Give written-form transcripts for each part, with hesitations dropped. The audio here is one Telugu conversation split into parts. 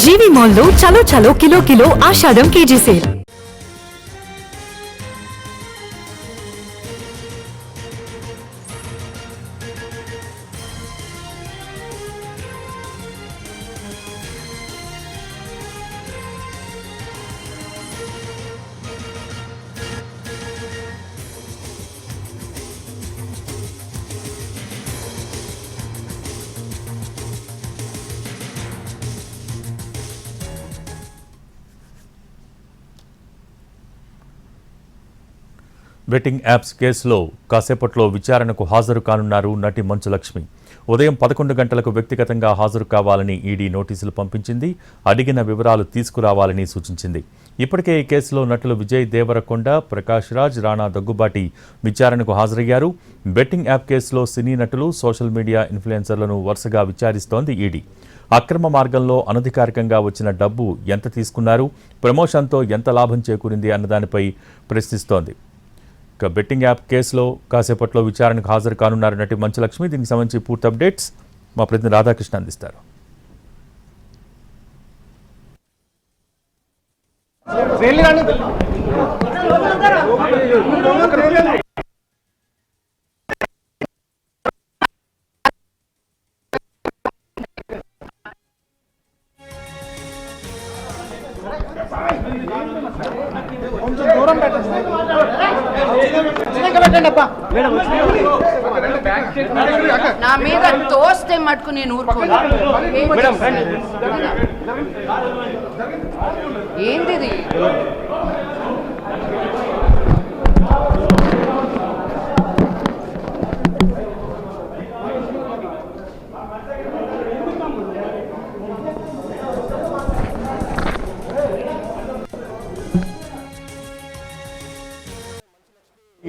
జీవి మాల్లో చలో చలో కిలో కిలో ఆషాఢం కేజీ సేల్. బెట్టింగ్ యాప్స్ కేసులో కాసేపట్లో విచారణకు హాజరు కానున్నారు నటి మంచు లక్ష్మి. ఉదయం 11 గంటలకు వ్యక్తిగతంగా హాజరు కావాలని ఈడీ నోటీసులు పంపించింది. అడిగిన వివరాలు తీసుకురావాలని సూచించింది. ఇప్పటికే ఈ కేసులో నటులు విజయ్ దేవరకొండ, ప్రకాష్ రాజ్, రాణా దగ్గుబాటి విచారణకు హాజరయ్యారు. బెట్టింగ్ యాప్ కేసులో సినీ నటులు, సోషల్ మీడియా ఇన్ఫ్లుయెన్సర్లను వరుసగా విచారిస్తోంది ఈడీ. అక్రమ మార్గంలో అనధికారికంగా వచ్చిన డబ్బు ఎంత తీసుకున్నారు, ప్రమోషన్తో ఎంత లాభం చేకూరింది అన్నదానిపై ప్రశ్నిస్తోంది. బెట్టింగ్ యాప్ కేసులో కాసేపట్లో విచారణకు హాజరు కానున్నారు నటి మంచు లక్ష్మి. దీనికి సంబంధించి పూర్తి అప్డేట్స్ మా ప్రతినిధి రాధాకృష్ణ అందిస్తారు. నా మీద తోస్తే మటుకు నేను ఊరుకోను. ఏంటిది?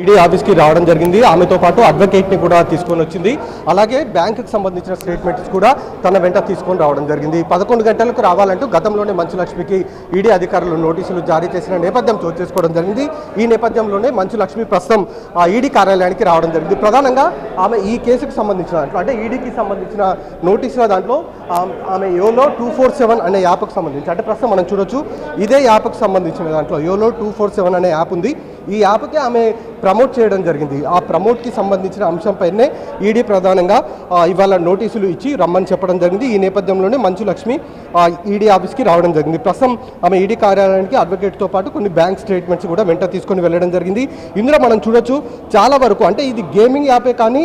ఈడీ ఆఫీస్కి రావడం జరిగింది. ఆమెతో పాటు అడ్వకేట్ని కూడా తీసుకొని వచ్చింది. అలాగే బ్యాంకుకి సంబంధించిన స్టేట్మెంట్స్ కూడా తన వెంట తీసుకొని రావడం జరిగింది. 11 గంటలకు రావాలంటూ గతంలోనే మంచు లక్ష్మికి ఈడీ అధికారులు నోటీసులు జారీ చేసిన నేపథ్యం చోటు చేసుకోవడం జరిగింది. ఈ నేపథ్యంలోనే మంచు లక్ష్మి ప్రస్తుతం ఆ ఈడీ కార్యాలయానికి రావడం జరిగింది. ప్రధానంగా ఆమె ఈ కేసుకు సంబంధించిన దాంట్లో, అంటే ఈడీకి సంబంధించిన నోటీసుల దాంట్లో ఆమె యోలో 247 అనే యాప్కి సంబంధించి, అంటే ప్రస్తుతం మనం చూడొచ్చు ఇదే యాప్కి సంబంధించిన దాంట్లో యోలో 247 అనే యాప్ ఉంది. ఈ యాప్కి ఆమె ప్రమోట్ చేయడం జరిగింది. ఆ ప్రమోట్కి సంబంధించిన అంశంపైనే ఈడీ ప్రధానంగా ఇవాళ నోటీసులు ఇచ్చి రమ్మని చెప్పడం జరిగింది. ఈ నేపథ్యంలోనే మంచు లక్ష్మి ఈడీ ఆఫీస్కి రావడం జరిగింది. ప్రస్తుతం ఆమె ఈడీ కార్యాలయానికి అడ్వకేట్తో పాటు కొన్ని బ్యాంక్ స్టేట్మెంట్స్ కూడా వెంట తీసుకొని వెళ్ళడం జరిగింది. ఇందులో మనం చూడొచ్చు చాలా వరకు, అంటే ఇది గేమింగ్ యాపే కానీ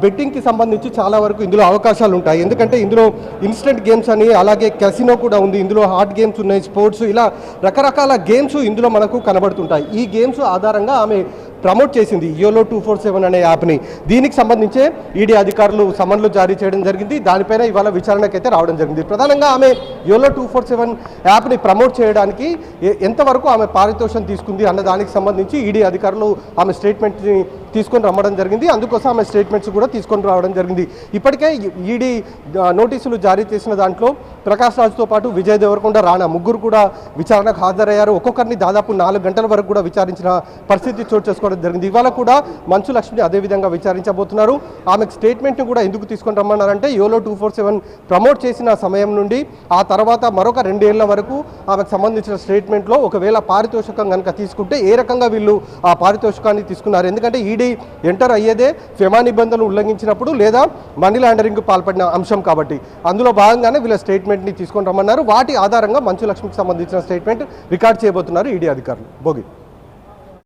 బెట్టింగ్కి సంబంధించి చాలా వరకు ఇందులో అవకాశాలు ఉంటాయి. ఎందుకంటే ఇందులో ఇన్స్టెంట్ గేమ్స్ అని, అలాగే కెసినో కూడా ఉంది, ఇందులో హార్డ్ గేమ్స్ ఉన్నాయి, స్పోర్ట్స్, ఇలా రకరకాల గేమ్స్ ఇందులో మనకు కనబడుతుంటాయి. ఈ గేమ్స్ ఆధారంగా ఆమె ప్రమోట్ చేసింది యోలో 247 అనే యాప్ని. దీనికి సంబంధించే ఈడీ అధికారులు సమన్లు జారీ చేయడం జరిగింది. దానిపైన ఇవాళ విచారణకైతే రావడం జరిగింది. ప్రధానంగా ఆమె యోలో 247 యాప్ని ప్రమోట్ చేయడానికి ఎంతవరకు ఆమె పారితోషికం తీసుకుంది అన్న దానికి సంబంధించి ఈడీ అధికారులు ఆమె స్టేట్మెంట్ని తీసుకొని రమ్మడం జరిగింది. అందుకోసం ఆమె స్టేట్మెంట్స్ కూడా తీసుకొని రావడం జరిగింది. ఇప్పటికే ఈడీ నోటీసులు జారీ చేసిన దాంట్లో ప్రకాష్ రాజ్తో పాటు విజయ్ దేవరకొండ, రాణా ముగ్గురు కూడా విచారణకు హాజరయ్యారు. ఒక్కొక్కరిని దాదాపు 4 గంటల వరకు కూడా విచారించిన పరిస్థితి చోటు చేసుకోవడం జరిగింది. ఇవాళ కూడా మంచు లక్ష్మిని అదేవిధంగా విచారించబోతున్నారు. ఆమెకు స్టేట్మెంట్ని కూడా ఎందుకు తీసుకొని రమ్మన్నారంటే యోలో 247 ప్రమోట్ చేసిన సమయం నుండి ఆ తర్వాత మరొక 2 ఏళ్ల వరకు ఆమెకు సంబంధించిన స్టేట్మెంట్లో ఒకవేళ పారితోషికం కనుక తీసుకుంటే ఏ రకంగా వీళ్ళు ఆ పారితోషికాన్ని తీసుకున్నారు, ఎందుకంటే ఈడీ ఎంటర్ అయ్యేదే ఫెమా నిబంధనలు ఉల్లంఘించినప్పుడు లేదా మనీ లాండరింగ్కు పాల్పడిన అంశం కాబట్టి అందులో భాగంగానే వీళ్ళ స్టేట్మెంట్ని తీసుకొని రమ్మన్నారు. వాటి ఆధారంగా మంచు లక్ష్మికి సంబంధించిన స్టేట్మెంట్ రికార్డ్ చేయబోతున్నారు ఈడీ అధికారులు. భోగి.